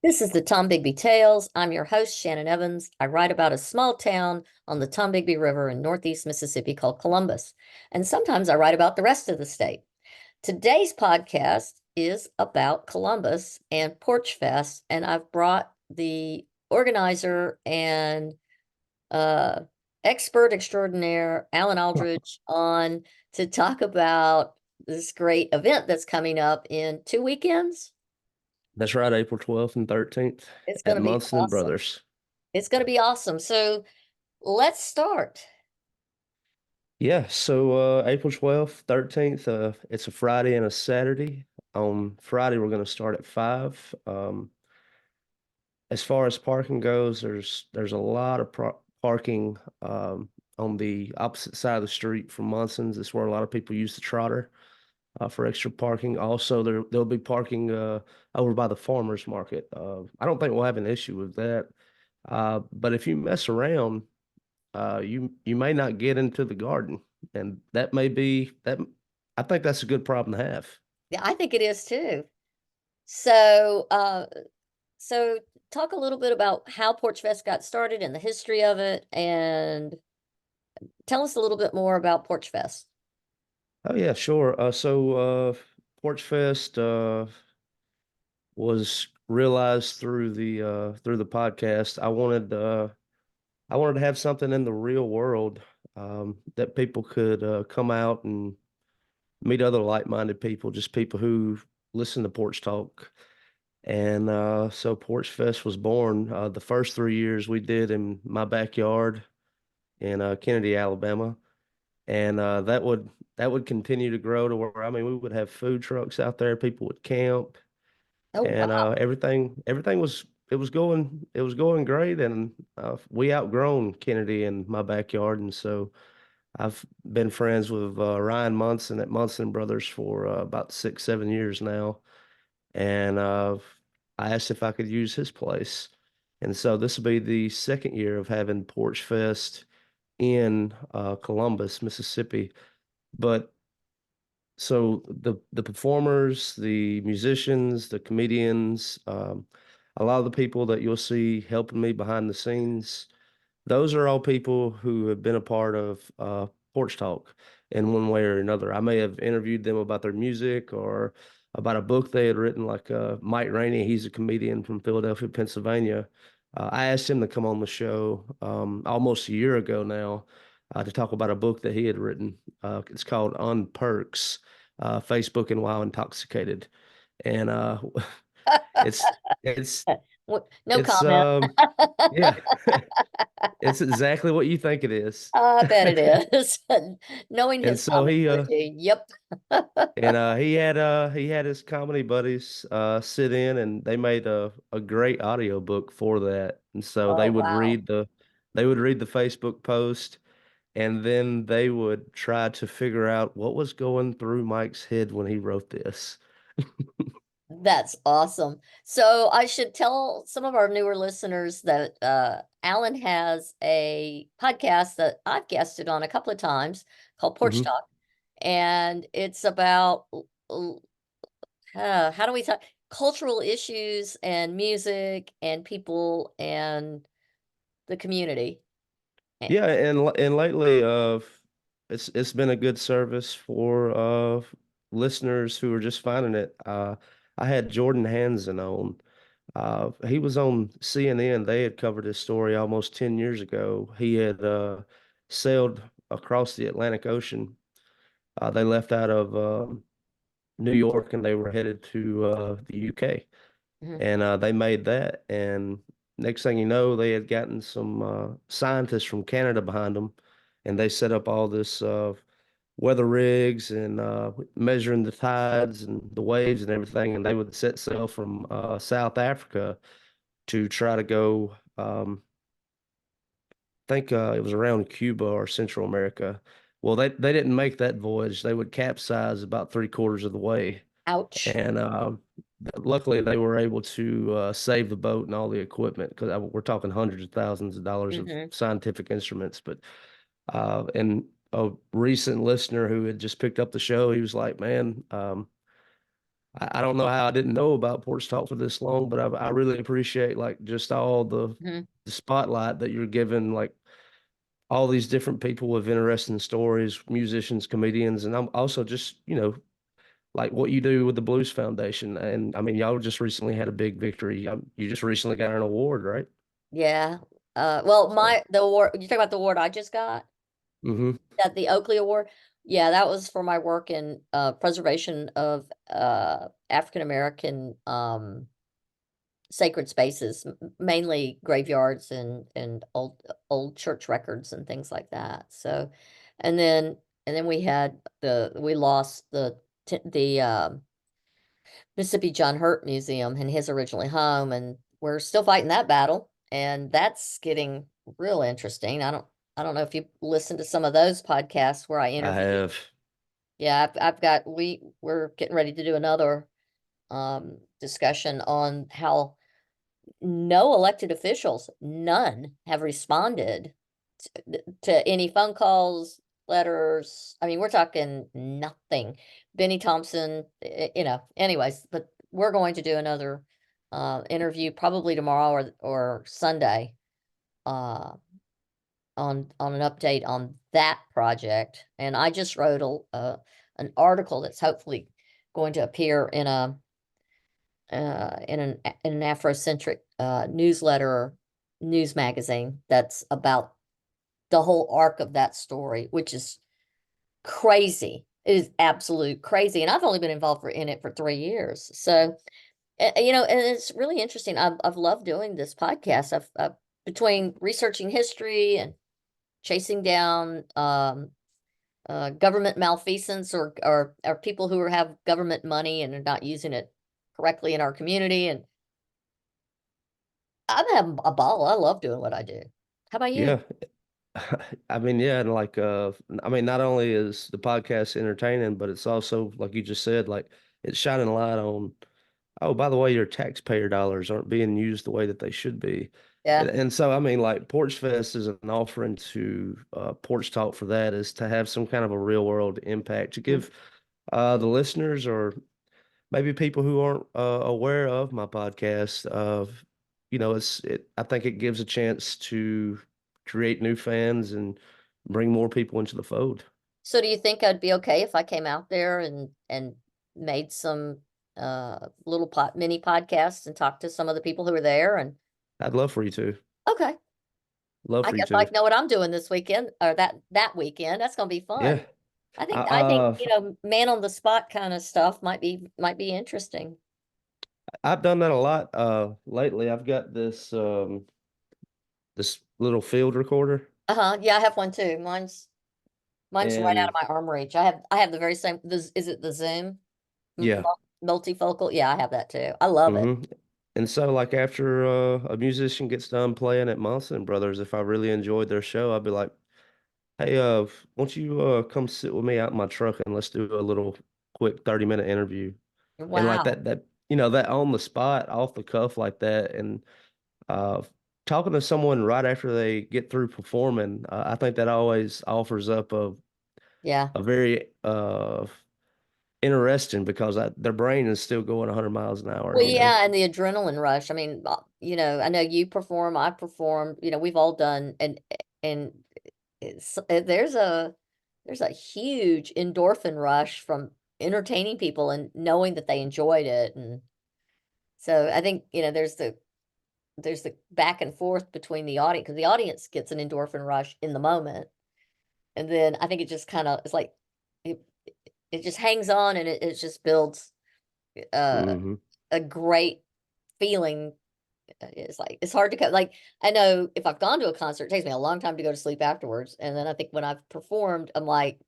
This is the Tom Bigby Tales. I'm your host, Shannon Evans. I write about a small town on the Tom Bigby River in northeast Mississippi called Columbus. And sometimes I write about the rest of the state. Today's podcast is about Columbus and Porch Fest, and I've brought the organizer and uh, expert extraordinaire, Alan Aldridge, on to talk about this great event that's coming up in 2 weekends. That's right, April 12th and 13th It's going at to be Munson awesome. Brothers. It's going to be awesome. So let's start. Yeah, so April 12th, 13th, it's a Friday and a Saturday. On Friday, we're going to start at 5. As far as parking goes, there's a lot of parking on the opposite side of the street from Munson's. It's where a lot of people use the trotter for extra parking. Also, there'll be parking over by the farmers market. I don't think we'll have an issue with that. But if you mess around, you may not get into the garden, and that may be that. I think that's a good problem to have. Yeah, I think it is too. So, so talk a little bit about how Porch Fest got started and the history of it, and tell us a little bit more about Porch Fest. Oh yeah, sure. Porch Fest was realized through the podcast. I wanted to have something in the real world that people could come out and meet other like-minded people, just people who listen to Porch Talk. And so Porch Fest was born. The first 3 years we did in my backyard in Kennedy, Alabama, and that would continue to grow to where we would have food trucks out there, people would camp, Oh, and wow. everything was it was going great, and we outgrown Kennedy in my backyard, and so I've been friends with Ryan Munson at Munson Brothers for about 6 7 years now, and I asked if I could use his place. And so this will be the second year of having Porch Fest in Columbus, Mississippi. But so the performers, the musicians, the comedians, a lot of the people that you'll see helping me behind the scenes, those are all people who have been a part of Porch Talk in one way or another. I may have interviewed them about their music or about a book they had written, like Mike Rainey. He's a comedian from Philadelphia, Pennsylvania. I asked him to come on the show almost a year ago now to talk about a book that he had written. It's called On Perks, Facebook and While Intoxicated. And it's it's No it's comment. yeah, it's exactly what you think it is. I bet it is. Knowing And his so comedy, yep. he had his comedy buddies sit in, and they made a great audio book for that. And so Oh, wow. they would read the Facebook post, and then they would try to figure out what was going through Mike's head when he wrote this. That's awesome. So I should tell some of our newer listeners that Alan has a podcast that I've guested on a couple of times called Porch Hmm. Talk. And it's about how do we talk cultural issues and music and people and the community. Eh, Yeah, and lately, it's been a good service for listeners who are just finding it. I had Jordan Hansen on. He was on CNN. They had covered his story almost 10 years ago. He had sailed across the Atlantic Ocean. They left out of New York and they were headed to the UK, mhm. and they made that. And next thing you know, they had gotten some scientists from Canada behind them, and they set up all this weather rigs and measuring the tides and the waves and everything. And they would set sail from South Africa to try to go. I think it was around Cuba or Central America. Well, they didn't make that voyage. They would capsize about 3/4 of the way, Ouch. and luckily they were able to save the boat and all the equipment, because we're talking hundreds of thousands of dollars of Hmm. scientific instruments. But and a recent listener who had just picked up the show, he was like, "Man, I don't know how I didn't know about Porch Talk for this long, but I really appreciate like just all Mhm. the spotlight that you're giving, like all these different people with interesting stories, musicians, comedians, and I'm also just, like what you do with the Blues Foundation. And I mean, y'all just recently had a big victory. You just recently got an award, right? Yeah. Well, So, the award, you talk about the award I just got, hmm. that the Oakley Award. Yeah, that was for my work in preservation of African American sacred spaces, mainly graveyards and old church records and things like that. So, and then we lost the Mississippi John Hurt Museum and his originally home, and we're still fighting that battle, and that's getting real interesting. I don't know if you listen to some of those podcasts where I I interview. have. Yeah, I've got we're getting ready to do another discussion on how no elected officials, none have responded to any phone calls, letters. I mean, we're talking nothing. Benny Thompson, anyways, but we're going to do another interview probably tomorrow or Sunday uh on an update on that project. And I just wrote an article that's hopefully going to appear in an Afrocentric newsletter news magazine that's about the whole arc of that story, which is crazy. It is absolute crazy, and I've only been involved in it for 3 years. So, and it's really interesting. I've loved doing this podcast. Between researching history and chasing down government malfeasance or people who have government money and are not using it correctly in our community, and I'm having a ball. I love doing what I do. How about you? Yeah. I mean, yeah, and like I mean, not only is the podcast entertaining, but it's also like you just said, like it's shining a light on, oh, by the way, your taxpayer dollars aren't being used the way that they should be. Yeah. And so I mean, like Porch Fest is an offering to Porch Talk for that is to have some kind of a real world impact to Mhm. give the listeners or maybe people who aren't aware of my podcast of, I think it gives a chance to create new fans and bring more people into the fold. So do you think I'd be okay if I came out there and made some little mini podcasts and talked to some of the people who are there? And I'd love for you to. okay, Love I for you guess I to. know what I'm doing this weekend or that weekend. That's gonna be fun. Yeah. I think, man on the spot kind of stuff might be interesting. I've done that a lot lately. I've got this little field recorder Uh-huh. Yeah, I have one too. Mine's right out of and my arm reach. I have the very same, is it the Zoom yeah. multifocal? Yeah, I have that too. I love it. Hmm. And so like after a musician gets done playing at Munson Brothers, if I really enjoyed their show, I'd be like, hey, won't you come sit with me out in my truck and let's do a little quick 30-minute interview. And like Wow. that on the spot, off the cuff like that, and uh talking to someone right after they get through performing, I think that always offers up Yeah. a very interesting because their brain is still going 100 miles an hour, Well, you know. yeah, and the adrenaline rush. I mean, I know you perform, I perform, we've all done, and there's a huge endorphin rush from entertaining people and knowing that they enjoyed it. And so I think, there's the back and forth between the audience, because the audience gets an endorphin rush in the moment. And then I think it just kind of, it's like it, it just hangs on, and it just builds uh, Hmm. a great feeling. It's like it's hard to cut. Like, I know if I've gone to a concert, it takes me a long time to go to sleep afterwards. And then I think when I've performed, I'm like,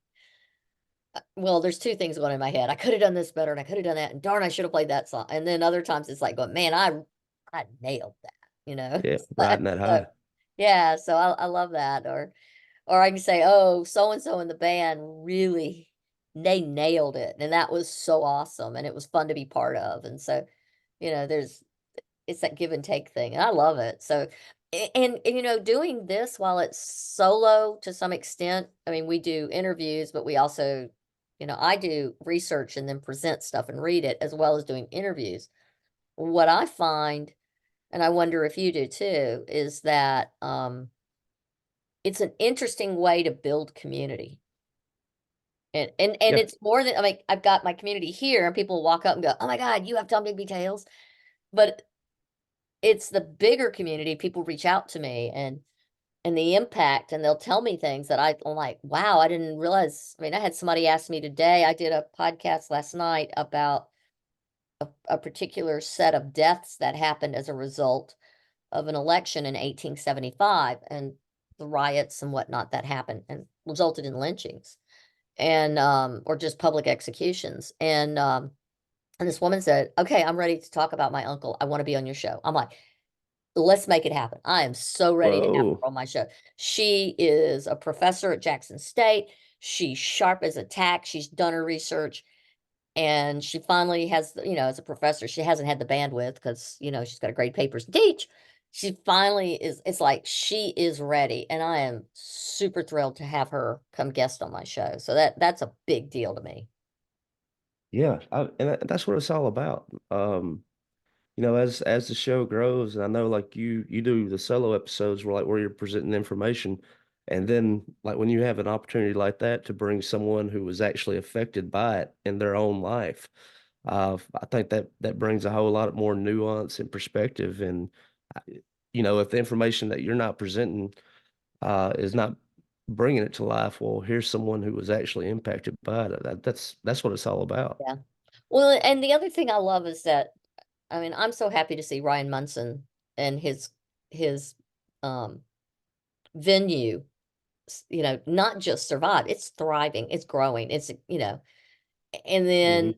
well, there's two things going in my head. I could have done this better, and I could have done that, and darn, I should have played that song. And then other times it's like, going, man, I nailed that. Yeah, It's like, riding that so, high. yeah. So I love that. Or I can say, oh, so and so in the band really, they nailed it, and that was so awesome, and it was fun to be part of. And so, there's it's that give and take thing, and I love it. So, and doing this while it's solo to some extent. I mean, we do interviews, but we also I do research and then present stuff and read it as well as doing interviews. What I find, and I wonder if you do too, is that it's an interesting way to build community. And Yeah. it's more than, I mean, I've got my community here and people walk up and go, "Oh my God, you have Tom Digby Tales." But it's the bigger community. People reach out to me and the impact, and they'll tell me things that I'm like, wow, I didn't realize. I mean, I had somebody ask me today, I did a podcast last night about a particular set of deaths that happened as a result of an election in 1875 and the riots and whatnot that happened and resulted in lynchings and or just public executions. And this woman said, "Okay, I'm ready to talk about my uncle. I want to be on your show." I'm like, "Let's make it happen." I am so ready to have Whoa. her on my show. She is a professor at Jackson State. She's sharp as a tack. She's done her research. And she finally has, as a professor, she hasn't had the bandwidth because, she's got great papers to teach. She finally is, it's like she is ready. And I am super thrilled to have her come guest on my show. So that's a big deal to me. Yeah, that's what it's all about. As the show grows, and I know like you do the solo episodes where you're presenting information, and then like when you have an opportunity like that to bring someone who was actually affected by it in their own life, I think that brings a whole lot more nuance and perspective. And if the information that you're not presenting is not bringing it to life, well, here's someone who was actually impacted by it. That's what it's all about. Yeah. Well, and the other thing I love is that, I mean, I'm so happy to see Ryan Munson and his um venue, not just survive, it's thriving, it's growing, and then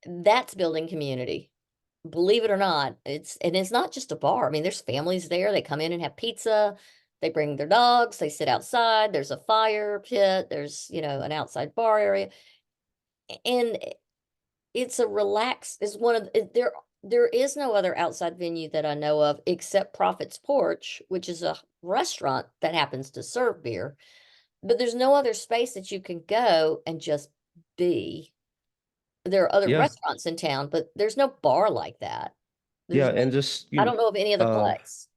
Hmm. that's building community. Believe it or not, it's not just a bar. I mean, there's families there. They come in and have pizza. They bring their dogs. They sit outside. There's a fire pit. There's, an outside bar area. And it's a relax is one of there is no other outside venue that I know of except Prophet's Porch, which is a restaurant that happens to serve beer. But there's no other space that you can go and just be. There are other Yeah, restaurants in town, but there's no bar like that. yeah, There's no, and just I don't know of any other place.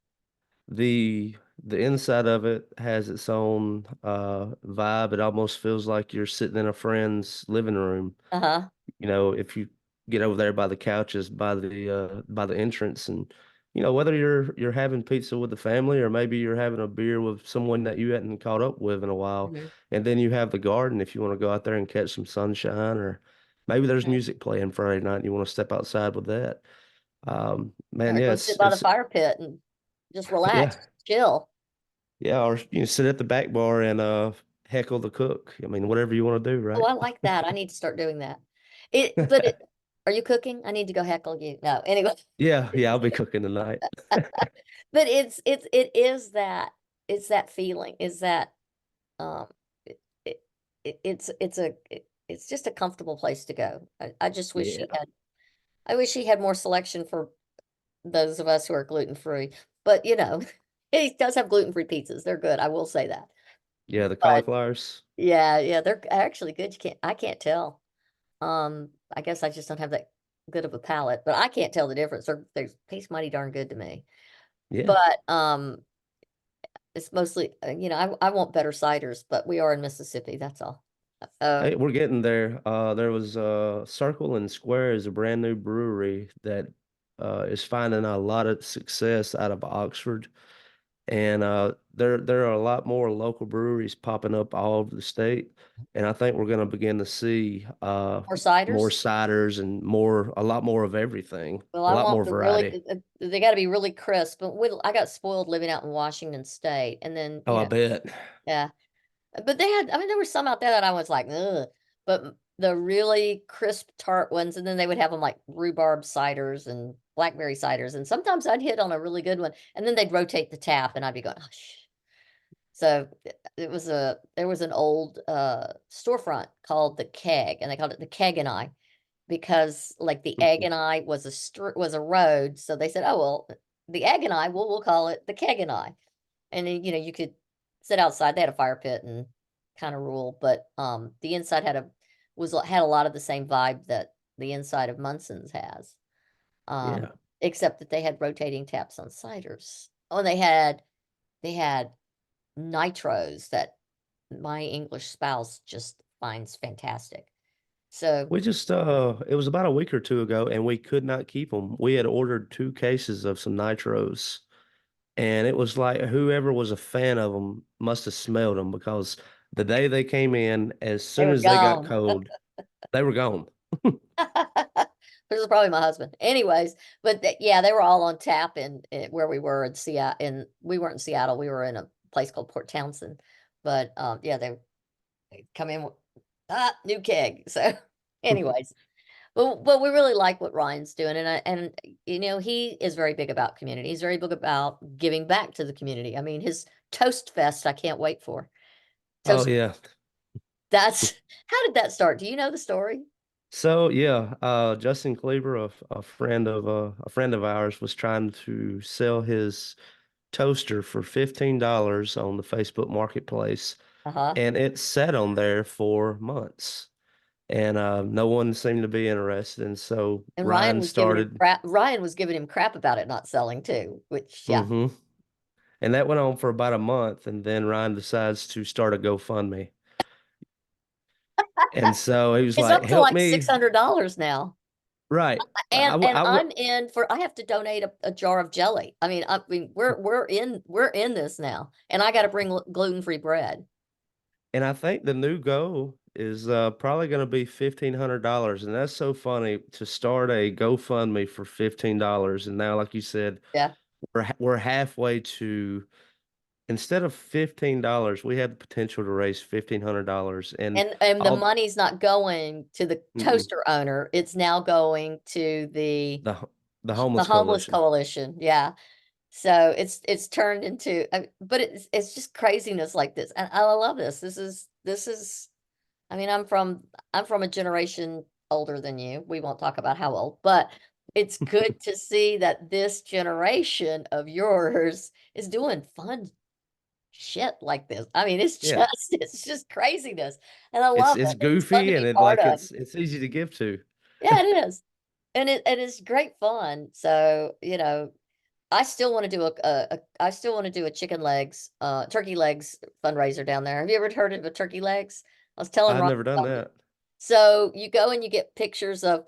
the the inside of it has its own vibe. It almost feels like you're sitting in a friend's living room. Uh-huh. If you get over there by the couches, by the entrance, and whether you're having pizza with the family or maybe you're having a beer with someone that you hadn't caught up with in a while, Mhm. and then you have the garden if you want to go out there and catch some sunshine, or maybe there's Right. music playing Friday night and you want to step outside with that. Man, Or yeah, go sit by the fire pit and just yeah, relax, chill. yeah, or sit at the back bar and heckle the cook. I mean, whatever you want to do, Oh, right? I like that. I need to start doing that. Are you cooking? I need to go heckle you. No, anyway. Yeah, yeah, I'll be cooking tonight. But it's that feeling, is that um it, it's just a comfortable place to go. I just wish Yeah. I wish she had more selection for those of us who are gluten free. But he does have gluten free pizzas. They're good. I will say that. Yeah, the But cauliflowers. yeah, they're actually good. I can't tell. I guess I just don't have that good of a palate, but I can't tell the difference. They taste mighty darn good to me. Yeah. But it's mostly I want better ciders, but we are in Mississippi. That's all. Hey, we're getting there. There was Circle and Square is a brand new brewery that is finding a lot of success out of Oxford. And there are a lot more local breweries popping up all over the state. And I think we're going to begin to see More more ciders. ciders and a lot more of everything, Well, a I lot want more variety. they got to be really crisp. But I got spoiled living out in Washington State, and then Oh, I bet. yeah. But I mean, there were some out there that I was like, ugh. But the really crisp tart ones, and then they would have them like rhubarb ciders and blackberry ciders, and sometimes I'd hit on a really good one, and then they'd rotate the tap, and I'd be going, oh, So there was an old storefront called the Keg, and they called it the Keg and I because like the Egg and I was was a road, so they said, oh well, the Egg and I, we'll call it the Keg and I, and then you could sit outside. They had a fire pit and kind of rule, but the inside had had a lot of the same vibe that the inside of Munson's has. Um, Yeah. except that they had rotating taps on ciders. Oh, and they had nitros that my English spouse just finds fantastic. So, We just it was about a week or two ago and we could not keep them. We had ordered 2 cases of some nitros and it was like whoever was a fan of them must have smelled them because the day they came in, as they soon were as they got gone. cold, they were gone. This is probably my husband. Anyways, but yeah, they were all on tap in where we were in Seattle. And we weren't in Seattle. We were in a place called Port Townsend. But yeah, they come in with, new keg. So, anyways, but we really like what Ryan's doing, and he is very big about community. He's very big about giving back to the community. I mean, his Toast Fest, I can't wait for. Oh Toast. yeah. That's how did that start? Do you know the story? So yeah, Justin Cleaver, a friend of ours, was trying to sell his toaster for $15 on the Facebook Marketplace, Uh-huh. and it sat on there for months, and no one seemed to be interested. And so And Ryan Ryan was giving him started, crap. Ryan was giving him crap about it not selling too, which yeah. hmm and that went on for about a month, and then Ryan decides to start a GoFundMe, and so he was It's like, up to "Help like me!" $600 now. Right? And I'm in for I have to donate a jar of jelly. I mean we're in this now. And I got to bring gluten-free bread. And I think the new goal is probably going to be $1,500, and that's so funny to start a GoFundMe for $15. And now, like you said, Yeah. we're halfway to, instead of $15, we have the potential to raise $1,500, and And the all money's not going to the mm-mm, toaster owner. It's now going to the the the the homeless homeless coalition. coalition. Yeah. So it's turned into but it's just craziness like this. And I love this. This is I mean, I'm from a generation older than you. We won't talk about how old, but it's good to see that this generation of yours is doing fun shit like this. I mean, it's Yeah, just it's just craziness. And I it's love it's it. And it's fun to goofy and be it part like of. it's easy to give to. Yeah, it is. And it's great fun. So, I still want to do a turkey legs fundraiser down there. Have you ever heard of a turkey legs? I was telling I've Ron never done about it. that. So you go and you get pictures of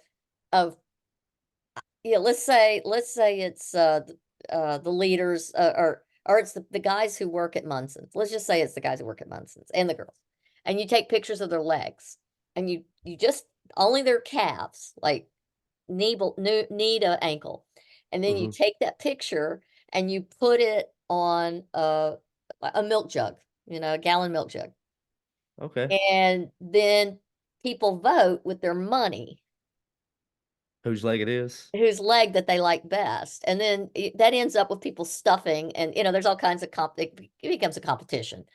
yeah, let's say it's the leaders or it's the guys who work at Munson's. Let's just say it's the guys who work at Munson's and the girls. And you take pictures of their legs and you just only their calves, like knee to ankle. And then you Hmm. take that picture and you put it on a milk jug, a gallon milk jug. Okay, And then people vote with their money whose leg it is? whose leg that they like best. And then that ends up with people stuffing and there's all kinds of it becomes a competition.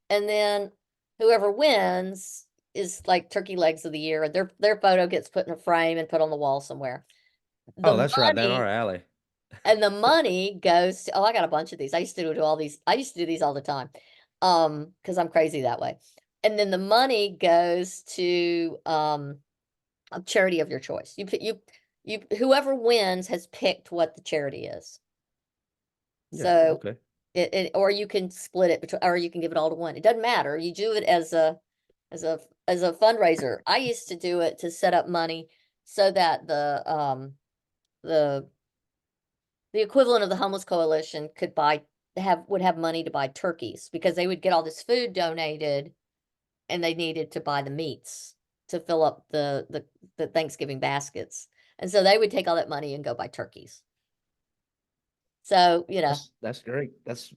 And then whoever wins is like turkey legs of the year. Their photo gets put in a frame and put on the wall somewhere. Oh, The that's right down our money alley. the money goes to, I got a bunch of these. I used to do these all the time. Because I'm crazy that way. And then the money goes to a charity of your choice. Whoever wins has picked what the charity is. Yeah, So okay. or you can split it between, or you can give it all to one. It doesn't matter. You do it as a fundraiser. I used to do it to set up money so that the the equivalent of the homeless coalition would have money to buy turkeys because they would get all this food donated and they needed to buy the meats to fill up the Thanksgiving baskets. And so they would take all that money and go buy turkeys. So, That's great. That's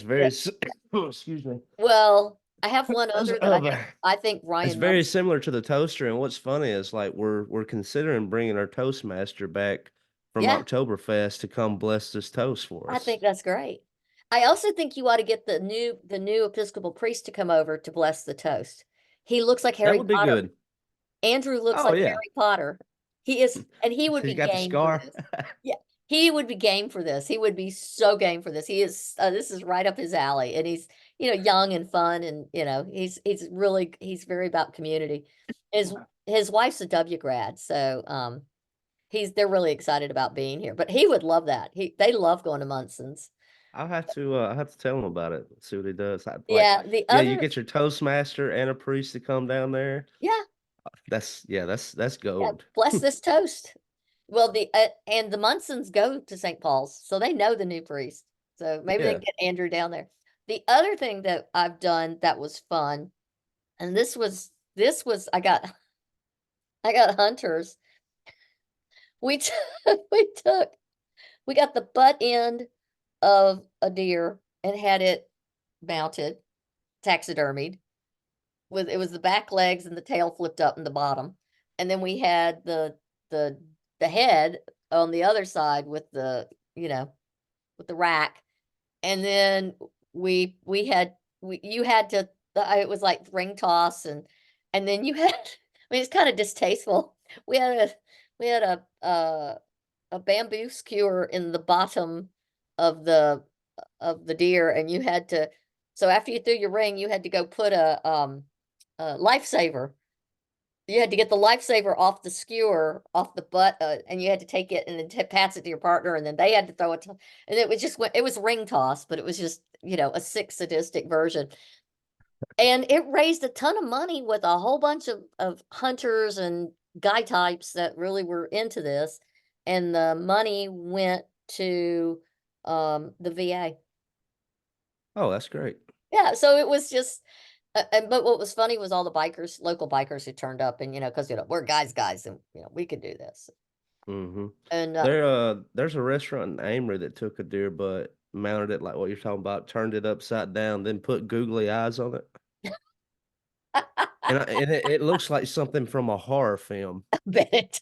very yeah. oh, excuse me. Well, I have one That's, other that I think it's Ryan very Munson. similar to the toaster. And what's funny is like we're considering bringing our Toastmaster back from Yeah, Oktoberfest to come bless this toast for I us. think that's great. I also think you ought to get the new Episcopal priest to come over to bless the toast. He looks like That Harry would be Potter. good. Andrew looks Oh like yeah. Harry Potter. He is, and he would He's be got the game for scar. this. Yeah, he would be game for this. He would be so game for this. This is right up his alley, and he's young and fun, and he's very about community. His his wife's a W grad, so they're really excited about being here. But he would love that. They love going to Munson's. I'll have to tell him about it. See what he does. Like, Yeah, the yeah, you other get your Toastmaster and a priest to come down there. yeah, That's yeah, gold. bless this toast. Well, the and the Munsons go to St. Paul's, so they know the new priest. So maybe they Yeah. can get Andrew down there. The other thing that I've done that was fun, and this was I got hunters. We t we took we got the butt end of a deer and had it mounted, taxidermied. With it was the back legs and the tail flipped up in the bottom. And then we had the the head on the other side with with the rack. And then we had you had to it was like ring toss and then you had I mean it's kind of distasteful. We had a we had a bamboo skewer in the bottom of the deer and you had to so after you threw your ring you had to go put a lifesaver. You had to get the lifesaver off the skewer, off the butt, and you had to take it and then pass it to your partner, and then they had to throw it. And it was just it was ring toss, but it was just a sick sadistic version, and it raised a ton of money with a whole bunch of hunters and guy types that really were into this, and the money went to the VA. Oh, that's great. Yeah, so it was just but what was funny was all the bikers, local bikers who turned up and, because, we're guys and, we could do this. Hmm. And, There's a restaurant in Amory that took a deer butt, mounted it like what you're talking about, turned it upside down, then put googly eyes on it. And it looks like something from a horror film. Bennett.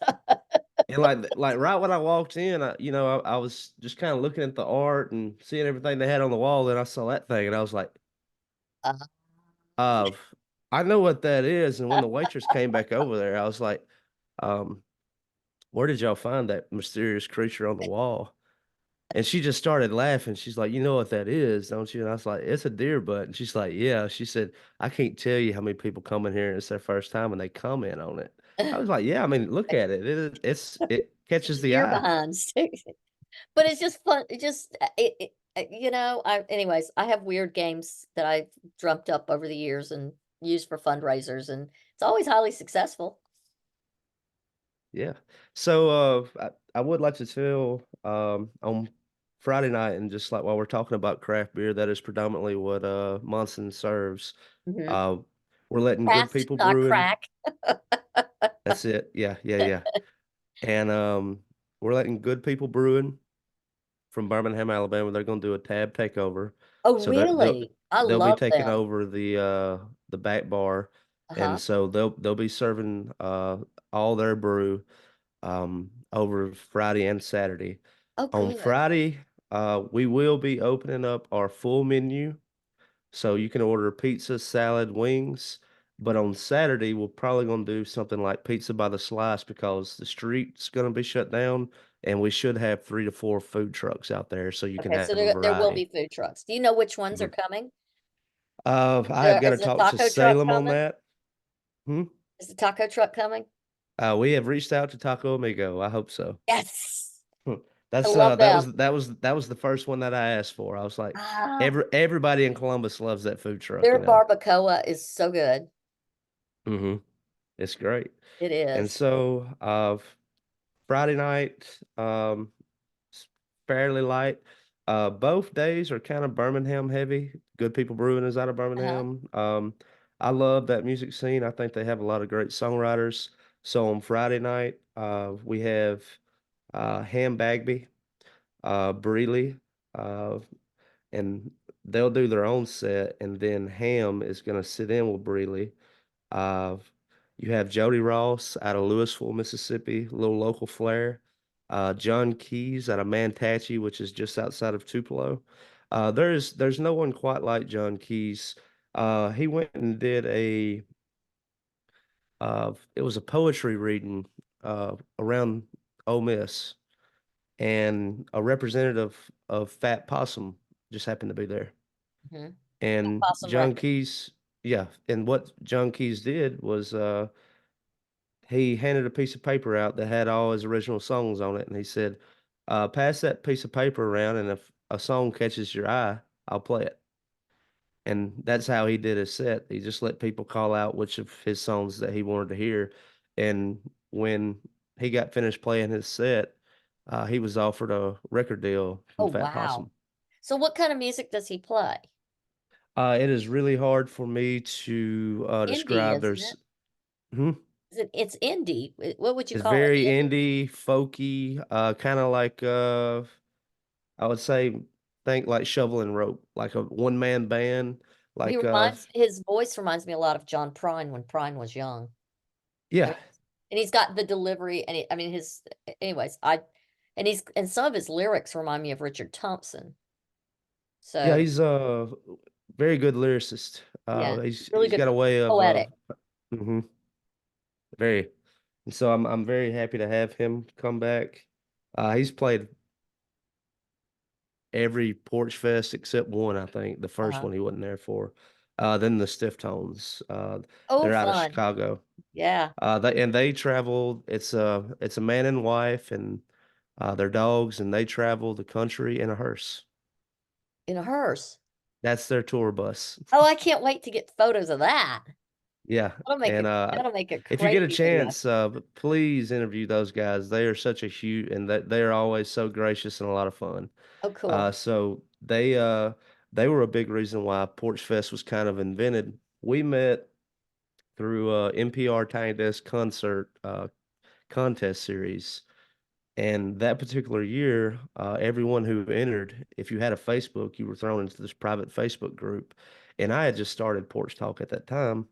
And like right when I walked in, I was just kind of looking at the art and seeing everything they had on the wall, and I saw that thing, and I was like, Uh, uh, I know what that is. And when the waitress came back over there, I was like, um, where did y'all find that mysterious creature on the wall? And she just started laughing. She's like, you know what that is, don't you? And I was like, it's a deer butt. And she's like, yeah. She said, I can't tell you how many people come in here and it's their first time and they comment on it. I was like, yeah, I mean, look at it. It catches the Deer eye. behinds. But it's just fun. It just, anyways, I have weird games that I've dreamt up over the years and used for fundraisers, and it's always highly successful. Yeah. So I would like to tell on Friday night, and just like while we're talking about craft beer, that is predominantly what Munson serves. Mhm. Uh we're letting Good Craft, People not Brewing. crack. That's it. Yeah, yeah, yeah. And we're letting Good People Brewing from Birmingham, Alabama. They're going to do a tab takeover. Oh, So really? I they'll be love taking them. over the back bar, and Uh-huh. so they'll be serving all their brew over Friday and Saturday. Oh, On good. Friday, we will be opening up our full menu, so you can order pizza, salad, wings. But on Saturday, we're probably going to do something like pizza by the slice because the street's going to be shut down, and we should have 3 to 4 food trucks out there, so you can Okay, so have a there will variety. be food trucks. Do you know which ones are Mhm. coming? I have got to Is the talk to taco truck Salem on coming? that. Hmm? Is the taco truck coming? We have reached out to Taco Amigo. I hope so. Yes. Hmm. I That's love them. that was the first one that I asked for. I was like, Ah, everybody in Columbus loves that food truck, their you know. barbacoa is so good. Hmm. It's great. It And is. so Friday night, it's fairly light. Both days are kind of Birmingham heavy. Good People Brewing is out of Uh-huh. Birmingham. I love that music scene. I think they have a lot of great songwriters. So on Friday night, we have Ham Bagby, Breeley, uh, and they'll do their own set, and then Ham is going to sit in with Breeley. Uh, you have Jody Ross out of Louisville, Mississippi, a little local flair. John Keys out of Manatee, which is just outside of Tupelo. There's no one quite like John Keys. He went and did it was a poetry reading around Ole Miss, and a representative of Fat Possum just happened to be there. Mhm. And Possum John record. Keys, yeah, and what John Keys did was he handed a piece of paper out that had all his original songs on it, and he said, "Pass that piece of paper around, and if a song catches your eye, I'll play it." And that's how he did his set. He just let people call out which of his songs that he wanted to hear. And when he got finished playing his set, he was offered a record deal Oh, from Fat wow. Possum. So what kind of music does he play? It is really hard for me to Indie, describe. isn't it? Hmm? It's indie. What would you It's call very it? Indie? indie, folky, kind of like I would say think like Shovel and Rope, like a one man band. Like His voice reminds me a lot of John Prine when Prine was young. I yeah, mean, and he's got the delivery and I mean anyways, and some of his lyrics remind me of Richard Thompson. yeah, So, he's a very good lyricist. yeah, really He's good got a way of poetic. mhm, very. And so I'm very happy to have him come back. He's played every Porch Fest except one, I think. The first Uh-huh. one he wasn't there for. Then the Stiff Tones. Oh, They're out of fun. Chicago. Yeah. They travel. It's a man and wife and their dogs, and they travel the country in a hearse. In a hearse. That's their tour bus. Oh, I can't wait to get photos of that. Yeah, and That'll make a if you get a crazy video. chance, please interview those guys. They are such a huge, and they are always so gracious and a lot of fun. Oh, cool. So they were a big reason why Porch Fest was kind of invented. We met through NPR Tiny Desk concert contest series. And that particular year, everyone who entered, if you had a Facebook, you were thrown into this private Facebook group. And I had just started Porch Talk at that time.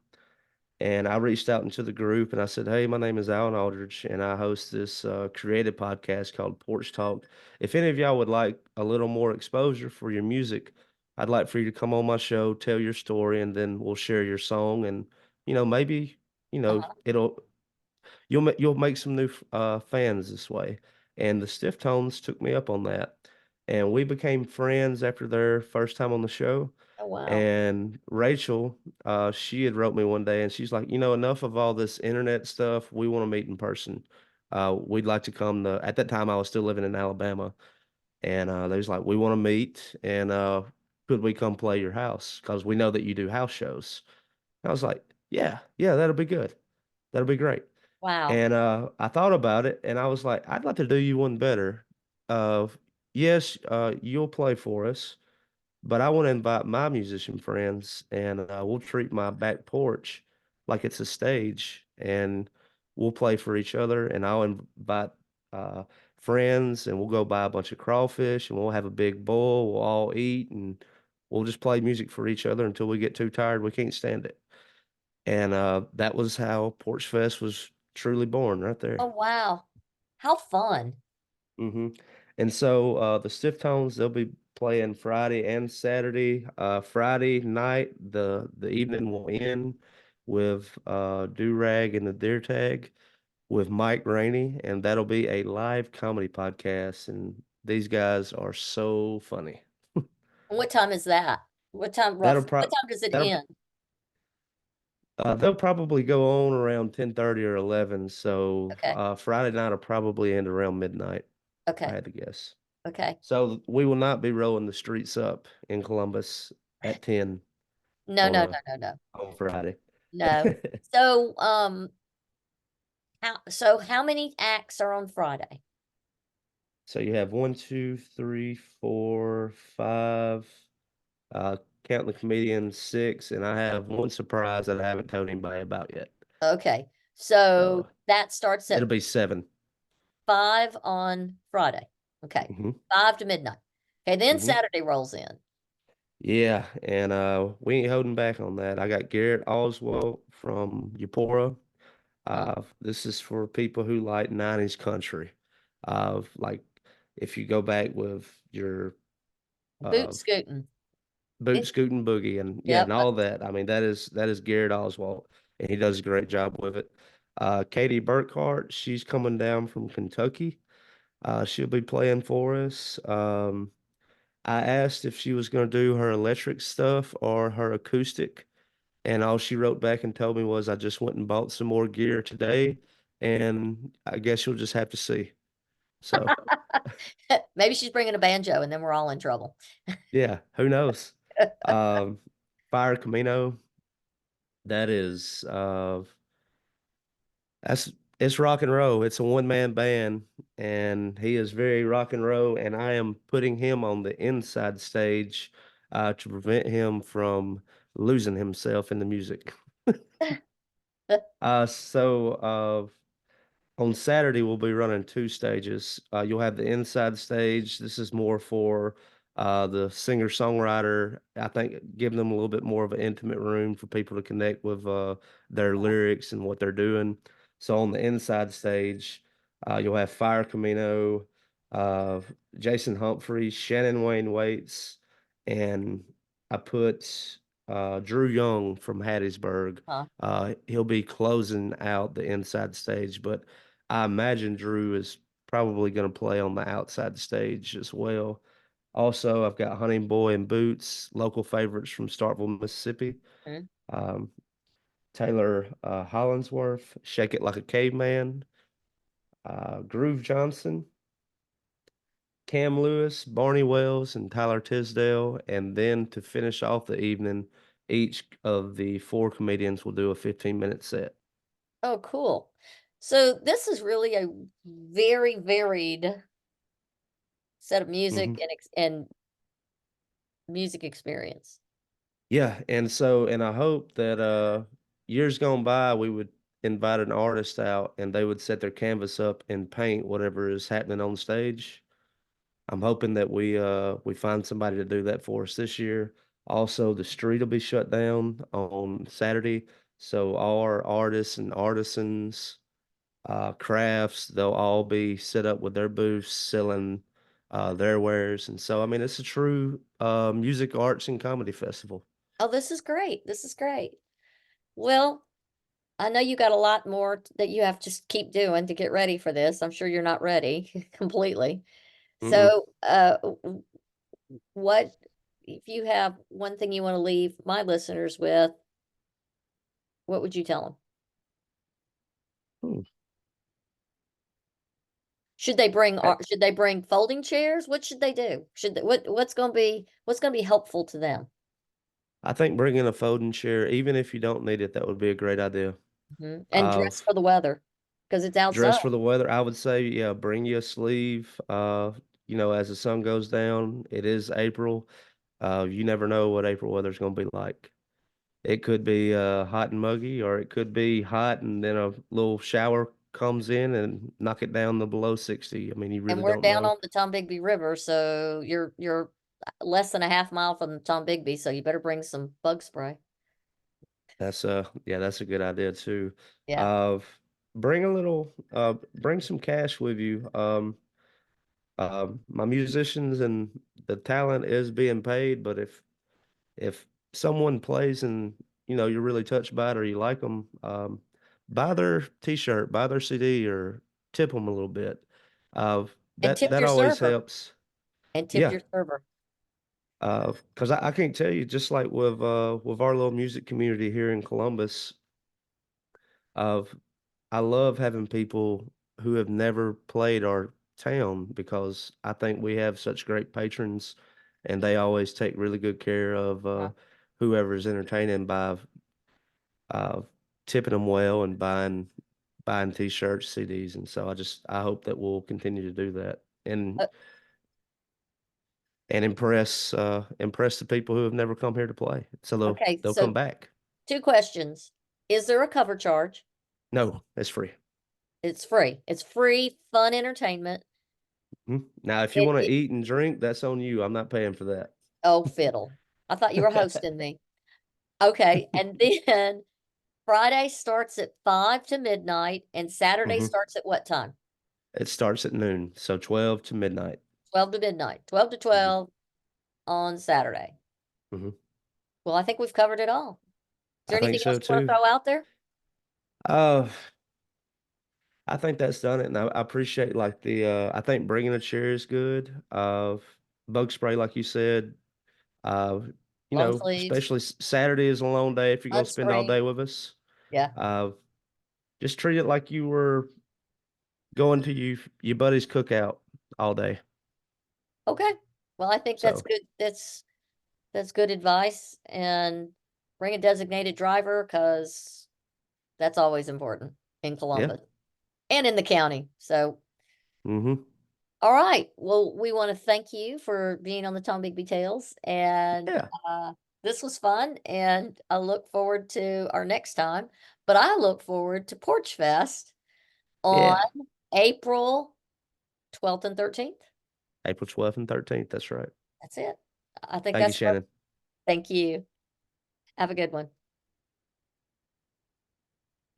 And I reached out into the group and I said, "Hey, my name is Alan Aldridge, and I host this creative podcast called Porch Talk. If any of y'all would like a little more exposure for your music, I'd like for you to come on my show, tell your story, and then we'll share your song. And, maybe, Uh-huh. you'll make some new fans this way." And the Stiff Tones took me up on that, and we became friends after their first time on the show. Oh, wow. And Rachel, she had wrote me one day, and she's like, enough of all this internet stuff. We want to meet in person. We'd like to come to. At that time, I was still living in Alabama, and they was like, we want to meet, and could we come play your house? Because we know that you do house shows. I was like, yeah, yeah, that'll be good. That'll be great. Wow. And I thought about it, and I was like, I'd like to do you one better. Uh, yes, you'll play for us, but I want to invite my musician friends, and we'll treat my back porch like it's a stage, and we'll play for each other. And I'll invite uh, friends, and we'll go buy a bunch of crawfish, and we'll have a big bowl. We'll all eat, and we'll just play music for each other until we get too tired. We can't stand it. And that was how Porch Fest was truly born right Oh, there. wow. How fun. Hmm. And so the Stiff Tones, they'll be playing Friday and Saturday. Friday night, the evening will end with Do Rag and the Deer Tag with Mike Rainey, and that'll be a live comedy podcast. And these guys are so funny. And what time is that? What time That'll roughly? What pro time does it that'll end? they'll probably go on around 10:30 or 11. So Okay. Friday night will probably end around midnight, if I Okay. had to guess. Okay. So we will not be rolling the streets up in Columbus at 10 No, on no, a no, no, no. on Friday. No. So, how many acts are on Friday? So you have one, two, three, four, five, uh, counting the comedian, six, and I have one surprise that I haven't told anybody about yet. Okay. So So that starts it'll at be seven. 5 on Friday. Okay. Hmm. 5 to midnight. Okay, then Hmm. Saturday rolls in. Yeah, and we ain't holding back on that. I got Garrett Oswald from Eupora. Uh, This is for people who like 90s country. Like if you go back with your boot uh scooting. boot scooting boogie and yeah, Yep. and all that. I mean, that is Garrett Oswald, and he does a great job with it. Katie Burkhart, she's coming down from Kentucky. She'll be playing for us. I asked if she was going to do her electric stuff or her acoustic. And all she wrote back and told me was, I just went and bought some more gear today, and I guess you'll just have to see. So, Maybe she's bringing a banjo and then we're all in trouble. yeah, who knows? Um, Fire Camino, that is that's it's rock and roll. It's a one-man band, and he is very rock and roll, and I am putting him on the inside stage to prevent him from losing himself in the music. So on Saturday, we'll be running two stages. You'll have the inside stage. This is more for the singer-songwriter. I think giving them a little bit more of an intimate room for people to connect with their lyrics and what they're doing. So on the inside stage, you'll have Fire Camino, uh, Jason Humphreys, Shannon Wayne Waits, and I put Drew Young from Hattiesburg. Huh. He'll be closing out the inside stage, but I imagine Drew is probably going to play on the outside stage as well. Also, I've got Hunting Boy and Boots, local favorites from Starkville, Mississippi. Mhm. Um, Taylor Hollinsworth, Shake It Like a Caveman, Groove Johnson, Cam Lewis, Barney Wells, and Tyler Tisdale. And then to finish off the evening, each of the four comedians will do a 15-minute set. Oh, cool. So this is really a very varied set of music Mhm. and music experience. Yeah, and I hope that years gone by we would invite an artist out and they would set their canvas up and paint whatever is happening on stage. I'm hoping that we find somebody to do that for us this year. Also, the street will be shut down on Saturday, so all our artists and artisans, crafts, they'll all be set up with their booths selling their wares. And so I mean it's a true music, arts, and comedy festival. Oh, this is great. This is great. Well, I know you got a lot more that you have to just keep doing to get ready for this. I'm sure you're not ready completely. Mm-mm. So, what if you have one thing you want to leave my listeners with, what would you tell them? Hmm. I, Should they bring folding chairs? What should they do? What's going to be helpful to them? I think bringing a folding chair, even if you don't need it, that would be a great idea. Mhm. And Uh, dress for the weather because it's outside. dress for the weather, I would say, yeah, bring you a sleeve. As the sun goes down, it is April. You never know what April weather's going to be like. It could be hot and muggy, or it could be hot and then a little shower comes in and knock it down to below 60. I mean, you And really we're don't down know. on the Tombigbee River, so you're less than a half mile from Tombigbee, so you better bring some bug spray. That's a good idea too. Yeah. Uh, bring some cash with you. My musicians and the talent is being paid, but if someone plays and you're really touched by it or you like them, buy their T-shirt, buy their CD, or tip them a little bit. Uh, And that tip that your always server. helps. And tip Yeah. your server. 'Cause I can't tell you, just like with our little music community here in Columbus, of I love having people who have never played our town because I think we have such great patrons and they always take really good care of Uh, whoever's entertaining by uh, tipping them well and buying t-shirts, CDs. And so I hope that we'll continue to do that uh, and impress the people who have never come here to play. So okay, they'll come so back. two questions. Is there a cover charge? No, it's free. It's free. It's free, fun entertainment. Mhm. Now, if you It, want to it eat and drink, that's on you. I'm not paying for that. oh, fiddle. I thought you were hosting me. Okay, and then Friday starts at 5 to midnight and Saturday hmm starts at what time? It starts at noon, so 12 to midnight. 12 to midnight. 12 to hmm 12 on Saturday. hmm Well, I think we've covered it all. Is there I think anything else so you want to too. throw out there? Uh, I think that's done it, and I appreciate like I think bringing a chair is good. Bug spray, like you said. Uh, Long sleeves, especially Saturday is a long day if you're gonna spend all sunscreen. day with us. Yeah. Uh, just treat it like you were going to your buddy's cookout all day. Okay. Well, I think that's So good. That's good advice. And bring a designated driver because that's always important in yeah. Columbus and in the county. So, Mm-hmm. all right. Well, we want to thank you for being on the Tom Bigby Tales. And Yeah. this was fun. And I look forward to our next time. But I look forward to Porch Fest on Yeah. April 12th and 13th. April 12th and 13th. That's right. That's it. I think Thank you, that's perfect. Shannon. Thank you. Have a good one.